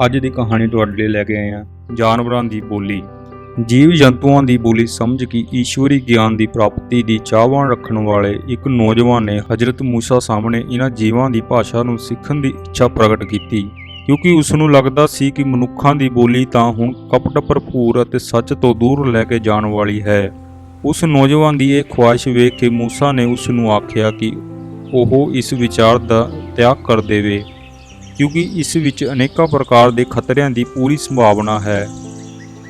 ਅੱਜ ਦੀ ਕਹਾਣੀ ਤੁਹਾਡੇ ਲਈ ਲੈ ਕੇ ਆਏ ਹਾਂ ਜਾਨਵਰਾਂ ਦੀ ਬੋਲੀ। ਜੀਵ ਜੰਤੂਆਂ ਦੀ ਬੋਲੀ ਸਮਝ ਕੇ ਈਸ਼ਵਰੀ ਗਿਆਨ ਦੀ ਪ੍ਰਾਪਤੀ ਦੀ ਚਾਹਵਾਨ ਰੱਖਣ ਵਾਲੇ ਇੱਕ ਨੌਜਵਾਨ ਨੇ ਹਜ਼ਰਤ ਮੂਸਾ ਸਾਹਮਣੇ ਇਹਨਾਂ ਜੀਵਾਂ ਦੀ ਭਾਸ਼ਾ ਨੂੰ ਸਿੱਖਣ ਦੀ ਇੱਛਾ ਪ੍ਰਗਟ ਕੀਤੀ, ਕਿਉਂਕਿ ਉਸ ਨੂੰ ਲੱਗਦਾ ਸੀ ਕਿ ਮਨੁੱਖਾਂ ਦੀ ਬੋਲੀ ਤਾਂ ਹੁਣ ਕਪਟ ਭਰਪੂਰ ਅਤੇ ਸੱਚ ਤੋਂ ਦੂਰ ਲੈ ਕੇ ਜਾਣ ਵਾਲੀ ਹੈ। ਉਸ ਨੌਜਵਾਨ ਦੀ ਇਹ ਖੁਆਇਸ਼ ਵੇਖ ਕੇ ਮੂਸਾ ਨੇ ਉਸ ਨੂੰ ਆਖਿਆ ਕਿ ਉਹ ਇਸ ਵਿਚਾਰ ਦਾ ਤਿਆਗ ਕਰ ਦੇਵੇ, ਕਿਉਂਕਿ ਇਸ ਵਿੱਚ ਅਨੇਕਾਂ ਪ੍ਰਕਾਰ ਦੇ ਖਤਰਿਆਂ ਦੀ ਪੂਰੀ ਸੰਭਾਵਨਾ ਹੈ।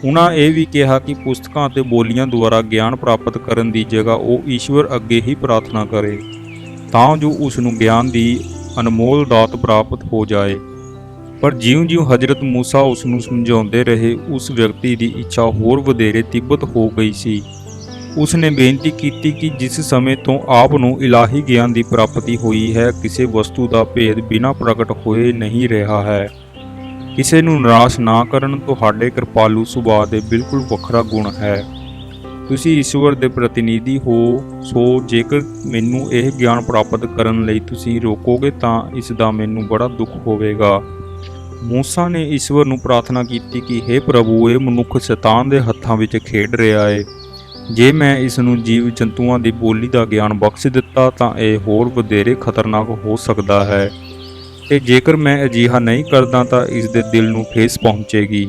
ਉਹਨਾਂ ਇਹ ਵੀ ਕਿਹਾ ਕਿ ਪੁਸਤਕਾਂ ਅਤੇ ਬੋਲੀਆਂ ਦੁਆਰਾ ਗਿਆਨ ਪ੍ਰਾਪਤ ਕਰਨ ਦੀ ਜਗ੍ਹਾ ਉਹ ਈਸ਼ਵਰ ਅੱਗੇ ਹੀ ਪ੍ਰਾਰਥਨਾ ਕਰੇ, ਤਾਂ ਜੋ ਉਸ ਨੂੰ ਗਿਆਨ ਦੀ ਅਨਮੋਲ ਦਾਤ ਪ੍ਰਾਪਤ ਹੋ ਜਾਏ। ਪਰ ਜਿਉਂ-ਜਿਉਂ ਹਜ਼ਰਤ ਮੂਸਾ ਉਸ ਨੂੰ ਸਮਝਾਉਂਦੇ ਰਹੇ, ਉਸ ਵਿਅਕਤੀ ਦੀ ਇੱਛਾ ਹੋਰ ਵਧੇਰੇ ਤੀਬਰ ਹੋ ਗਈ ਸੀ। ਉਸ ਨੇ ਬੇਨਤੀ ਕੀਤੀ ਕਿ ਜਿਸ ਸਮੇਂ ਤੋਂ ਆਪ ਨੂੰ ਇਲਾਹੀ ਗਿਆਨ ਦੀ ਪ੍ਰਾਪਤੀ ਹੋਈ ਹੈ, ਕਿਸੇ ਵਸਤੂ ਦਾ ਭੇਦ ਬਿਨਾਂ ਪ੍ਰਗਟ ਹੋਏ ਨਹੀਂ ਰਿਹਾ ਹੈ। ਕਿਸੇ ਨੂੰ ਨਿਰਾਸ਼ ਨਾ ਕਰਨ ਤੁਹਾਡੇ ਕਿਰਪਾਲੂ ਸੁਭਾਅ ਦੇ ਬਿਲਕੁਲ ਵੱਖਰਾ ਗੁਣ ਹੈ। ਤੁਸੀਂ ਈਸ਼ਵਰ ਦੇ ਪ੍ਰਤੀਨਿਧੀ ਹੋ, ਸੋ ਜੇਕਰ ਮੈਨੂੰ ਇਹ ਗਿਆਨ ਪ੍ਰਾਪਤ ਕਰਨ ਲਈ ਤੁਸੀਂ ਰੋਕੋਗੇ ਤਾਂ ਇਸ ਦਾ ਮੈਨੂੰ ਬੜਾ ਦੁੱਖ ਹੋਵੇਗਾ। ਮੂਸਾ ਨੇ ਈਸ਼ਵਰ ਨੂੰ ਪ੍ਰਾਰਥਨਾ ਕੀਤੀ ਕਿ ਹੇ ਪ੍ਰਭੂ, ਇਹ ਮਨੁੱਖ ਸ਼ੈਤਾਨ ਦੇ ਹੱਥਾਂ ਵਿੱਚ ਖੇਡ ਰਿਹਾ ਹੈ। ਜੇ ਮੈਂ ਇਸ ਨੂੰ ਜੀਵ ਜੰਤੂਆਂ ਦੀ ਬੋਲੀ ਦਾ ਗਿਆਨ ਬਖਸ਼ ਦਿੱਤਾ ਤਾਂ ਇਹ ਹੋਰ ਵਧੇਰੇ ਖਤਰਨਾਕ ਹੋ ਸਕਦਾ ਹੈ, ਤੇ ਜੇਕਰ ਮੈਂ ਅਜਿਹਾ ਨਹੀਂ ਕਰਦਾ ਤਾਂ ਇਸ ਦੇ ਦਿਲ ਨੂੰ ਠੇਸ ਪਹੁੰਚੇਗੀ।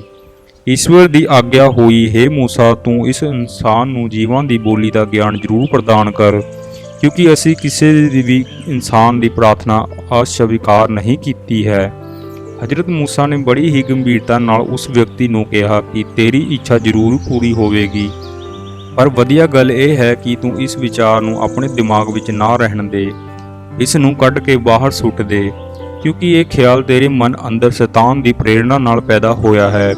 ਈਸ਼ਵਰ ਦੀ ਆਗਿਆ ਹੋਈ, ਹੇ ਮੂਸਾ, ਤੂੰ ਇਸ ਇਨਸਾਨ ਨੂੰ ਜੀਵਾਂ ਦੀ ਬੋਲੀ ਦਾ ਗਿਆਨ ਜ਼ਰੂਰ ਪ੍ਰਦਾਨ ਕਰ, ਕਿਉਂਕਿ ਅਸੀਂ ਕਿਸੇ ਵੀ ਇਨਸਾਨ ਦੀ ਪ੍ਰਾਰਥਨਾ ਅਸਵੀਕਾਰ ਨਹੀਂ ਕੀਤੀ ਹੈ। ਹਜ਼ਰਤ ਮੂਸਾ ਨੇ ਬੜੀ ਹੀ ਗੰਭੀਰਤਾ ਨਾਲ ਉਸ ਵਿਅਕਤੀ ਨੂੰ ਕਿਹਾ ਕਿ ਤੇਰੀ ਇੱਛਾ ਜ਼ਰੂਰ ਪੂਰੀ ਹੋਵੇਗੀ, ਪਰ ਵਧੀਆ ਗੱਲ ਇਹ ਹੈ ਕਿ ਤੂੰ ਇਸ ਵਿਚਾਰ ਨੂੰ ਆਪਣੇ ਦਿਮਾਗ ਵਿੱਚ ਨਾ ਰਹਿਣ ਦੇ, ਇਸ ਨੂੰ ਕੱਢ ਕੇ ਬਾਹਰ ਸੁੱਟ ਦੇ, ਕਿਉਂਕਿ ਇਹ ਖਿਆਲ ਤੇਰੇ ਮਨ ਅੰਦਰ ਸ਼ੈਤਾਨ ਦੀ ਪ੍ਰੇਰਣਾ ਨਾਲ ਪੈਦਾ ਹੋਇਆ ਹੈ।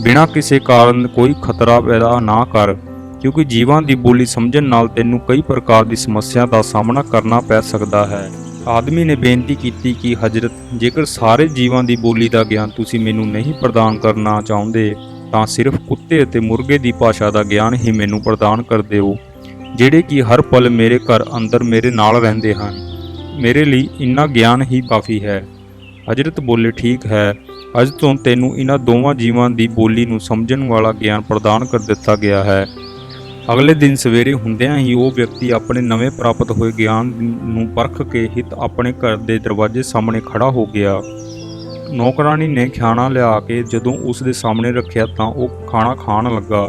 ਬਿਨਾਂ ਕਿਸੇ ਕਾਰਨ ਕੋਈ ਖਤਰਾ ਪੈਦਾ ਨਾ ਕਰ, ਕਿਉਂਕਿ ਜੀਵਾਂ ਦੀ ਬੋਲੀ ਸਮਝਣ ਨਾਲ ਤੈਨੂੰ ਕਈ ਪ੍ਰਕਾਰ ਦੀ ਸਮੱਸਿਆ ਦਾ ਸਾਹਮਣਾ ਕਰਨਾ ਪੈ ਸਕਦਾ ਹੈ। ਆਦਮੀ ਨੇ ਬੇਨਤੀ ਕੀਤੀ ਕਿ ਹਜ਼ਰਤ, ਜੇਕਰ ਸਾਰੇ ਜੀਵਾਂ ਦੀ ਬੋਲੀ ਦਾ ਗਿਆਨ ਤੁਸੀਂ ਮੈਨੂੰ ਨਹੀਂ ਪ੍ਰਦਾਨ ਕਰਨਾ ਚਾਹੁੰਦੇ ਤਾਂ ਸਿਰਫ ਕੁੱਤੇ ਅਤੇ ਮੁਰਗੇ ਦੀ ਭਾਸ਼ਾ ਦਾ ਗਿਆਨ ਹੀ ਮੈਨੂੰ ਪ੍ਰਦਾਨ ਕਰ ਦਿਓ, ਜਿਹੜੇ ਕਿ ਹਰ ਪਲ ਮੇਰੇ ਘਰ ਅੰਦਰ ਮੇਰੇ ਨਾਲ ਰਹਿੰਦੇ ਹਨ। ਮੇਰੇ ਲਈ ਇੰਨਾ ਗਿਆਨ ਹੀ ਕਾਫੀ ਹੈ। ਹਜ਼ਰਤ ਬੋਲੇ, ਠੀਕ ਹੈ, ਅੱਜ ਤੋਂ ਤੈਨੂੰ ਇਹਨਾਂ ਦੋਵਾਂ ਜੀਵਾਂ ਦੀ ਬੋਲੀ ਨੂੰ ਸਮਝਣ ਵਾਲਾ ਗਿਆਨ ਪ੍ਰਦਾਨ ਕਰ ਦਿੱਤਾ ਗਿਆ ਹੈ। ਅਗਲੇ ਦਿਨ ਸਵੇਰੇ ਹੁੰਦਿਆਂ ਹੀ ਉਹ ਵਿਅਕਤੀ ਆਪਣੇ ਨਵੇਂ ਪ੍ਰਾਪਤ ਹੋਏ ਗਿਆਨ ਨੂੰ ਪਰਖ ਕੇ ਹਿਤ ਆਪਣੇ ਘਰ ਦੇ ਦਰਵਾਜ਼ੇ ਸਾਹਮਣੇ ਖੜਾ ਹੋ ਗਿਆ। ਨੌਕਰਾਣੀ ਨੇ ਖਾਣਾ ਲਿਆ ਕੇ ਜਦੋਂ ਉਸ ਦੇ ਸਾਹਮਣੇ ਰੱਖਿਆ ਤਾਂ ਉਹ ਖਾਣਾ ਖਾਣ ਲੱਗਾ।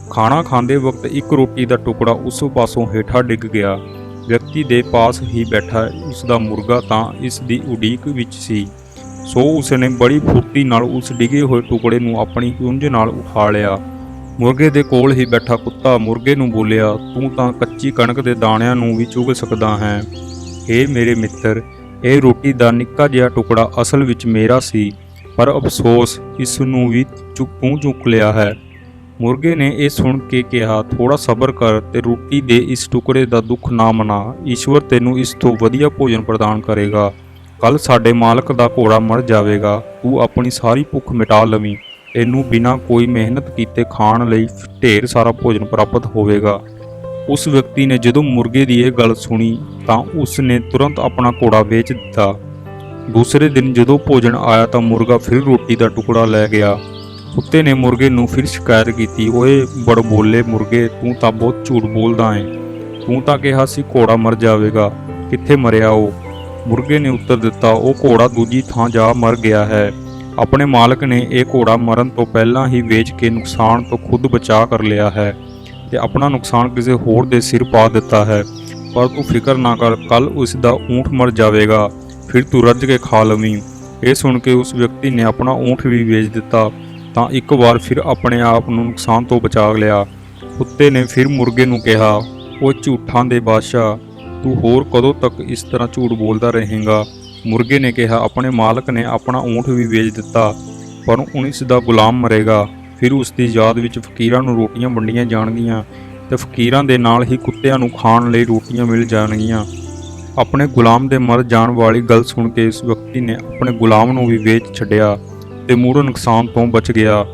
ਖਾਣਾ ਖਾਂਦੇ ਵਕਤ ਇੱਕ ਰੋਟੀ ਦਾ ਟੁਕੜਾ ਉਸ ਪਾਸੋਂ ਹੇਠਾਂ ਡਿੱਗ ਗਿਆ। ਵਿਅਕਤੀ ਦੇ ਪਾਸ ਹੀ ਬੈਠਾ ਉਸ ਦਾ ਮੁਰਗਾ ਤਾਂ ਇਸ ਦੀ ਉਡੀਕ ਵਿੱਚ ਸੀ, ਸੋ ਉਸ ਨੇ ਬੜੀ ਫੁਰਤੀ ਨਾਲ ਉਸ ਡਿੱਗੇ ਹੋਏ ਟੁਕੜੇ ਨੂੰ ਆਪਣੀ ਚੁੰਝ ਨਾਲ ਉਠਾ ਲਿਆ। ਮੁਰਗੇ ਦੇ ਕੋਲ ਹੀ ਬੈਠਾ ਕੁੱਤਾ ਮੁਰਗੇ ਨੂੰ ਬੋਲਿਆ, ਤੂੰ ਤਾਂ ਕੱਚੀ ਕਣਕ ਦੇ ਦਾਣਿਆਂ ਨੂੰ ਵੀ ਚੁਗ ਸਕਦਾ ਹੈ। ਹੇ ਮੇਰੇ ਮਿੱਤਰ, ਇਹ ਰੋਟੀ ਦਾ ਨਿੱਕਾ ਜਿਹਾ ਟੁਕੜਾ ਅਸਲ ਵਿੱਚ ਮੇਰਾ ਸੀ, ਪਰ ਅਫਸੋਸ ਇਸ ਨੂੰ ਵੀ ਤੂੰ ਚੁੱਕ ਲਿਆ ਹੈ। ਮੁਰਗੇ ਨੇ ਇਹ ਸੁਣ ਕੇ ਕਿਹਾ, ਥੋੜਾ ਸਬਰ ਕਰ ਤੇ ਰੋਟੀ ਦੇ ਇਸ ਟੁਕੜੇ ਦਾ ਦੁੱਖ ਨਾ ਮਨਾ। ਈਸ਼ਵਰ ਤੈਨੂੰ ਇਸ ਤੋਂ ਵਧੀਆ ਭੋਜਨ ਪ੍ਰਦਾਨ ਕਰੇਗਾ। ਕੱਲ ਸਾਡੇ ਮਾਲਕ ਦਾ ਘੋੜਾ ਮਰ ਜਾਵੇਗਾ, ਤੂੰ ਆਪਣੀ ਸਾਰੀ ਭੁੱਖ ਮਿਟਾ ਲਵੀਂ। ਤੈਨੂੰ ਬਿਨਾਂ ਕੋਈ ਮਿਹਨਤ ਕੀਤੇ ਖਾਣ ਲਈ ਢੇਰ ਸਾਰਾ ਭੋਜਨ ਪ੍ਰਾਪਤ ਹੋਵੇਗਾ। ਉਸ ਵਿਅਕਤੀ ਨੇ ਜਦੋਂ ਮੁਰਗੇ ਦੀ ਇਹ ਗੱਲ ਸੁਣੀ ਤਾਂ ਉਸ ਨੇ ਤੁਰੰਤ ਆਪਣਾ ਘੋੜਾ ਵੇਚ ਦਿੱਤਾ। ਦੂਸਰੇ ਦਿਨ ਜਦੋਂ ਭੋਜਨ ਆਇਆ ਤਾਂ ਮੁਰਗਾ ਫਿਰ ਰੋਟੀ ਦਾ ਟੁਕੜਾ ਲੈ ਗਿਆ। ਕੁੱਤੇ ਨੇ ਮੁਰਗੇ ਨੂੰ ਫਿਰ ਸ਼ਿਕਾਇਤ ਕੀਤੀ, ਓਏ ਬੜ ਬੋਲੇ ਮੁਰਗੇ, ਤੂੰ ਤਾਂ ਬਹੁਤ ਝੂਠ ਬੋਲਦਾ ਏਂ। ਤੂੰ ਤਾਂ ਕਿਹਾ ਸੀ ਘੋੜਾ ਮਰ ਜਾਵੇਗਾ, ਕਿੱਥੇ ਮਰਿਆ ਉਹ? ਮੁਰਗੇ ਨੇ ਉੱਤਰ ਦਿੱਤਾ, ਉਹ ਘੋੜਾ ਦੂਜੀ ਥਾਂ ਜਾ ਮਰ ਗਿਆ ਹੈ। ਆਪਣੇ ਮਾਲਕ ਨੇ ਇਹ ਘੋੜਾ ਮਰਨ ਤੋਂ ਪਹਿਲਾਂ ਹੀ ਵੇਚ ਕੇ ਨੁਕਸਾਨ ਤੋਂ ਖੁਦ ਬਚਾ ਕਰ ਲਿਆ ਹੈ ਤੇ ਆਪਣਾ ਨੁਕਸਾਨ ਕਿਸੇ ਹੋਰ ਦੇ ਸਿਰ ਪਾ ਦਿੱਤਾ ਹੈ। ਪਰ ਤੂੰ ਫਿਕਰ ਨਾ ਕਰ, ਕੱਲ ਉਸ ਦਾ ਊਂਠ ਮਰ ਜਾਵੇਗਾ, ਫਿਰ ਤੂੰ ਰੱਜ ਕੇ ਖਾ ਲਵੀਂ। ਇਹ ਸੁਣ ਕੇ ਉਸ ਵਿਅਕਤੀ ਨੇ ਆਪਣਾ ਊਂਠ ਵੀ ਵੇਚ ਦਿੱਤਾ ਤਾਂ ਇੱਕ ਵਾਰ ਫਿਰ ਆਪਣੇ ਆਪ ਨੂੰ ਨੁਕਸਾਨ ਤੋਂ ਬਚਾ ਲਿਆ। ਕੁੱਤੇ ਨੇ ਫਿਰ ਮੁਰਗੇ ਨੂੰ ਕਿਹਾ, ਉਹ ਝੂਠਾਂ ਦੇ ਬਾਦਸ਼ਾਹ, ਤੂੰ ਹੋਰ ਕਦੋਂ ਤੱਕ ਇਸ ਤਰ੍ਹਾਂ ਝੂਠ ਬੋਲਦਾ ਰਹੇਂਗਾ? ਮੁਰਗੇ ਨੇ ਕਿਹਾ, ਆਪਣੇ ਮਾਲਕ ਨੇ ਆਪਣਾ ਊਂਠ ਵੀ ਵੇਚ ਦਿੱਤਾ, ਪਰ ਹੁਣ ਇਸ ਦਾ ਗੁਲਾਮ ਮਰੇਗਾ। ਫਿਰ ਉਸ ਦੀ ਯਾਦ ਵਿੱਚ ਫਕੀਰਾਂ ਨੂੰ ਰੋਟੀਆਂ ਵੰਡੀਆਂ ਜਾਣਗੀਆਂ ਤੇ ਫਕੀਰਾਂ ਦੇ ਨਾਲ ਹੀ ਕੁੱਤਿਆਂ ਨੂੰ ਖਾਣ ਲਈ ਰੋਟੀਆਂ ਮਿਲ ਜਾਣਗੀਆਂ। ਆਪਣੇ ਗੁਲਾਮ ਦੇ ਮਰ ਜਾਣ ਵਾਲੀ ਗੱਲ ਸੁਣ ਕੇ ਇਸ ਵਿਅਕਤੀ ਨੇ ਆਪਣੇ ਗੁਲਾਮ ਨੂੰ ਵੀ ਵੇਚ ਛੱਡਿਆ ਤੇ ਮੂਹਰੋਂ ਨੁਕਸਾਨ ਤੋਂ ਬਚ ਗਿਆ।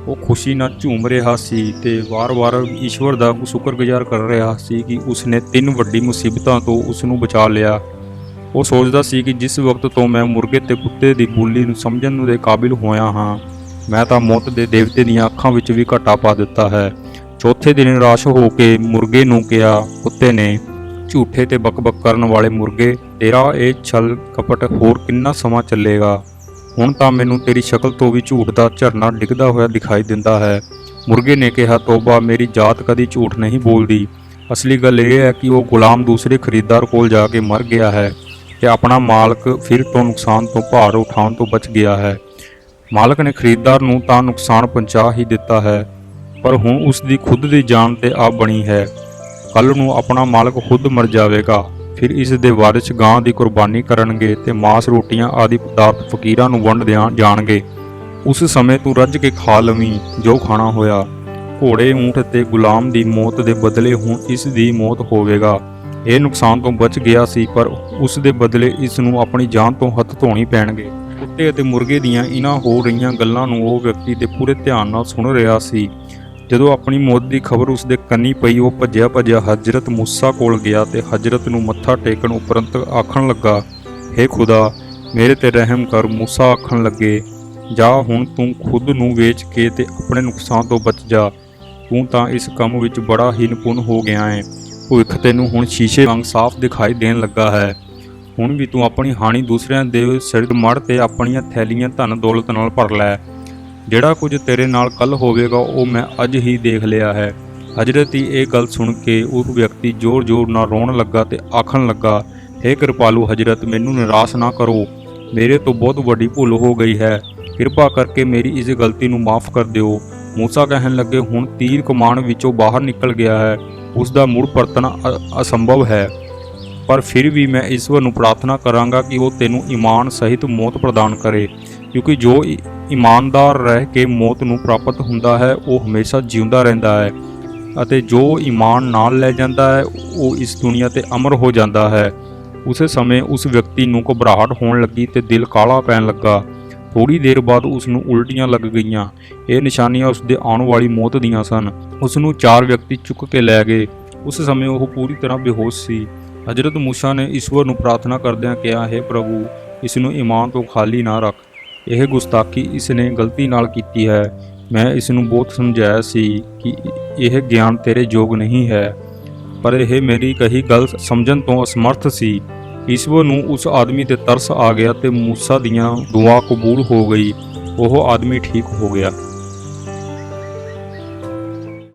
ਉਹ ਖੁਸ਼ੀ ਨਾਲ ਝੂਮ ਰਿਹਾ ਸੀ ਤੇ ਵਾਰ-ਵਾਰ ਈਸ਼ਵਰ ਦਾ ਸ਼ੁਕਰਗੁਜ਼ਾਰ ਕਰ ਰਿਹਾ ਸੀ ਕਿ ਉਸ ਨੇ 3 ਵੱਡੀ ਮੁਸੀਬਤਾਂ ਤੋਂ ਉਸ ਨੂੰ ਬਚਾ ਲਿਆ। ਉਹ ਸੋਚਦਾ ਸੀ ਕਿ ਜਿਸ ਵਕਤ ਤੋਂ ਮੈਂ ਮੁਰਗੇ ਤੇ ਕੁੱਤੇ ਦੀ ਬੋਲੀ ਨੂੰ ਸਮਝਣ ਦੇ ਕਾਬਿਲ ਹੋਇਆ ਹਾਂ, ਮੈਂ ਤਾਂ ਮੌਤ ਦੇ ਦੇਵਤੇ ਦੀਆਂ ਅੱਖਾਂ ਵਿੱਚ ਵੀ ਘਾਟਾ ਪਾ ਦਿੱਤਾ ਹੈ। ਚੌਥੇ ਦਿਨ ਨਿਰਾਸ਼ ਹੋ ਕੇ ਮੁਰਗੇ ਨੂੰ ਕਿਹਾ, ਕੁੱਤੇ ਨੇ, ਝੂਠੇ ਤੇ ਬਕਬਕ ਕਰਨ ਵਾਲੇ ਮੁਰਗੇ, ਤੇਰਾ ਇਹ ਛਲ ਕਪਟ ਹੋਰ ਕਿੰਨਾ ਸਮਾਂ ਚੱਲੇਗਾ? ਹੁਣ ਤਾਂ ਮੈਨੂੰ ਤੇਰੀ ਸ਼ਕਲ ਤੋਂ ਵੀ ਝੂਠ ਦਾ ਝਰਨਾ ਡਿੱਗਦਾ ਹੋਇਆ ਦਿਖਾਈ ਦਿੰਦਾ ਹੈ। ਮੁਰਗੇ ਨੇ ਕਿਹਾ, ਤੋਬਾ, ਮੇਰੀ ਜਾਤ ਕਦੀ ਝੂਠ ਨਹੀਂ ਬੋਲਦੀ। ਅਸਲੀ ਗੱਲ ਇਹ ਹੈ ਕਿ ਉਹ ਗੁਲਾਮ ਦੂਸਰੇ ਖਰੀਦਦਾਰ ਕੋਲ ਜਾ ਕੇ ਮਰ ਗਿਆ ਹੈ ਤੇ ਆਪਣਾ ਮਾਲਕ ਫਿਰ ਤੋਂ ਨੁਕਸਾਨ ਤੋਂ ਭਾਰ ਉਠਾਉਣ ਤੋਂ ਬਚ ਗਿਆ ਹੈ। ਮਾਲਕ ਨੇ ਖਰੀਦਦਾਰ ਨੂੰ ਤਾਂ ਨੁਕਸਾਨ ਪਹੁੰਚਾ ਹੀ ਦਿੱਤਾ ਹੈ, ਪਰ ਹੁਣ ਉਸ ਦੀ ਖੁਦ ਦੀ ਜਾਨ ਤੇ ਆ ਬਣੀ ਹੈ। ਕੱਲ ਨੂੰ ਆਪਣਾ ਮਾਲਕ ਖੁਦ ਮਰ ਜਾਵੇਗਾ, ਫਿਰ ਇਸ ਦੇ ਵਾਰਿਸ ਗਾਂ ਦੀ ਕੁਰਬਾਨੀ ਕਰਨਗੇ ਤੇ ਮਾਸ, ਰੋਟੀਆਂ ਆਦਿ ਪਦਾਰਥ ਫਕੀਰਾਂ ਨੂੰ ਵੰਡ ਜਾਣਗੇ। ਉਸ ਸਮੇਂ ਤੂੰ ਰੱਜ ਕੇ ਖਾ ਲਵੀਂ ਜੋ ਖਾਣਾ ਹੋਇਆ। ਘੋੜੇ, ਊਂਠ ਤੇ ਗੁਲਾਮ ਦੀ ਮੌਤ ਦੇ ਬਦਲੇ ਹੁਣ ਇਸ ਦੀ ਮੌਤ ਹੋਵੇਗਾ। ਇਹ ਨੁਕਸਾਨ ਤੋਂ ਬਚ ਗਿਆ ਸੀ, ਪਰ ਉਸ ਦੇ ਬਦਲੇ ਇਸ ਨੂੰ ਆਪਣੀ ਜਾਨ ਤੋਂ ਹੱਥ ਧੋਣੀ ਪੈਣਗੇ। ਕੁੱਤੇ ਅਤੇ ਮੁਰਗੇ ਦੀਆਂ ਇਹਨਾਂ ਹੋ ਰਹੀਆਂ ਗੱਲਾਂ ਨੂੰ ਉਹ ਵਿਅਕਤੀ ਦੇ ਪੂਰੇ ਧਿਆਨ ਨਾਲ ਸੁਣ ਰਿਹਾ ਸੀ। ਜਦੋਂ ਆਪਣੀ ਮੌਤ ਦੀ ਖਬਰ ਉਸ ਦੇ ਕੰਨੀ ਪਈ, ਉਹ ਭੱਜਿਆ ਭੱਜਿਆ ਹਜ਼ਰਤ ਮੂਸਾ ਕੋਲ ਗਿਆ ਤੇ ਹਜ਼ਰਤ ਨੂੰ ਮੱਥਾ ਟੇਕਣ ਉਪਰੰਤ ਆਖਣ ਲੱਗਾ, ਹੇ ਖੁਦਾ, ਮੇਰੇ ਤੇ ਰਹਿਮ ਕਰ। ਮੂਸਾ ਆਖਣ ਲੱਗੇ, ਜਾ, ਹੁਣ ਤੂੰ ਖੁਦ ਨੂੰ ਵੇਚ ਕੇ ਤੇ ਆਪਣੇ ਨੁਕਸਾਨ ਤੋਂ ਬਚ ਜਾ। ਤੂੰ ਤਾਂ ਇਸ ਕੰਮ ਵਿੱਚ ਬੜਾ ਹੀ ਨਿਪੁੰਨ ਹੋ ਗਿਆ ਹੈ। ਭਵਿੱਖ ਤੈਨੂੰ ਹੁਣ ਸ਼ੀਸ਼ੇ ਵਾਂਗ ਸਾਫ਼ ਦਿਖਾਈ ਦੇਣ ਲੱਗਾ ਹੈ। ਹੁਣ ਵੀ ਤੂੰ ਆਪਣੀ ਹਾਨੀ ਦੂਸਰਿਆਂ ਦੇ ਸਿਰ ਮੜ ਤੇ ਆਪਣੀਆਂ ਥੈਲੀਆਂ ਧਨ ਦੌਲਤ ਨਾਲ ਭਰ ਲੈ। ਜਿਹੜਾ ਕੁਝ ਤੇਰੇ ਨਾਲ ਕੱਲ ਹੋਵੇਗਾ ਉਹ ਮੈਂ ਅੱਜ ਹੀ ਦੇਖ ਲਿਆ ਹੈ। ਹਜ਼ਰਤ ਦੀ ਇਹ ਗੱਲ ਸੁਣ ਕੇ ਉਹ ਵਿਅਕਤੀ ਜ਼ੋਰ-ਜ਼ੋਰ ਨਾਲ ਰੋਣ ਲੱਗਾ ਤੇ ਆਖਣ ਲੱਗਾ, ਹੇ ਕਿਰਪਾਲੂ ਹਜ਼ਰਤ, ਮੈਨੂੰ ਨਿਰਾਸ਼ ਨਾ ਕਰੋ। ਮੇਰੇ ਤੋਂ ਬਹੁਤ ਵੱਡੀ ਭੁੱਲ ਹੋ ਗਈ ਹੈ। ਕਿਰਪਾ ਕਰਕੇ ਮੇਰੀ ਇਸ ਗਲਤੀ ਨੂੰ ਮਾਫ਼ ਕਰ ਦਿਓ। ਮੂਸਾ ਕਹਿਣ ਲੱਗੇ, ਹੁਣ ਤੀਰ ਕਮਾਨ ਵਿੱਚੋਂ ਬਾਹਰ ਨਿਕਲ ਗਿਆ ਹੈ, ਉਸ ਦਾ ਮੁੜ ਪਰਤਣਾ ਅਸੰਭਵ ਹੈ। ਪਰ ਫਿਰ ਵੀ ਮੈਂ ਈਸ਼ਵਰ ਨੂੰ ਪ੍ਰਾਰਥਨਾ ਕਰਾਂਗਾ ਕਿ ਉਹ ਤੈਨੂੰ ਈਮਾਨ ਸਹਿਤ ਮੌਤ ਪ੍ਰਦਾਨ ਕਰੇ, ਕਿਉਂਕਿ ਜੋ ਈਮਾਨਦਾਰ ਰਹਿ ਕੇ ਮੌਤ ਨੂੰ ਪ੍ਰਾਪਤ ਹੁੰਦਾ ਹੈ ਉਹ ਹਮੇਸ਼ਾ ਜਿਉਂਦਾ ਰਹਿੰਦਾ ਹੈ, ਅਤੇ ਜੋ ਈਮਾਨ ਨਾਲ ਲੈ ਜਾਂਦਾ ਹੈ ਉਹ ਇਸ ਦੁਨੀਆ ਤੇ ਅਮਰ ਹੋ ਜਾਂਦਾ ਹੈ। ਉਸੇ ਸਮੇਂ ਉਸ ਵਿਅਕਤੀ ਨੂੰ ਘਬਰਾਹਟ ਹੋਣ ਲੱਗੀ ਤੇ ਦਿਲ ਕਾਲਾ ਪੈਣ ਲੱਗਾ। ਥੋੜੀ ਦੇਰ ਬਾਅਦ ਉਸ ਨੂੰ ਉਲਟੀਆਂ ਲੱਗ ਗਈਆਂ। ਇਹ ਨਿਸ਼ਾਨੀਆਂ ਉਸ ਦੇ ਆਉਣ ਵਾਲੀ ਮੌਤ ਦੀਆਂ ਸਨ। ਉਸ ਨੂੰ 4 ਵਿਅਕਤੀ ਚੁੱਕ ਕੇ ਲੈ ਗਏ। ਉਸ ਸਮੇਂ ਉਹ ਪੂਰੀ ਤਰ੍ਹਾਂ ਬੇਹੋਸ਼ ਸੀ। ਹਜ਼ਰਤ ਮੂਸਾ ਨੇ ਈਸ਼ਵਰ ਨੂੰ ਪ੍ਰਾਰਥਨਾ ਕਰਦਿਆਂ ਕਿਹਾ, ਹੇ ਪ੍ਰਭੂ, ਇਸ ਨੂੰ ਈਮਾਨ ਤੋਂ ਖਾਲੀ ਨਾ ਰੱਖ। ਇਹ ਗੁਸਤਾਖੀ ਇਸ ਨੇ ਗਲਤੀ ਨਾਲ ਕੀਤੀ ਹੈ। ਮੈਂ ਇਸ ਨੂੰ ਬਹੁਤ ਸਮਝਾਇਆ ਸੀ ਕਿ ਇਹ ਗਿਆਨ ਤੇਰੇ ਯੋਗ ਨਹੀਂ ਹੈ, ਪਰ ਇਹ ਮੇਰੀ ਕਹੀ ਗੱਲ ਸਮਝਣ ਤੋਂ ਅਸਮਰਥ ਸੀ। ਈਸ਼ਵਰ ਨੂੰ ਉਸ ਆਦਮੀ ਤੇ ਤਰਸ ਆ ਗਿਆ ਤੇ ਮੂਸਾ ਦੀਆਂ ਦੁਆ ਕਬੂਲ ਹੋ ਗਈ। ਉਹ ਆਦਮੀ ਠੀਕ ਹੋ ਗਿਆ।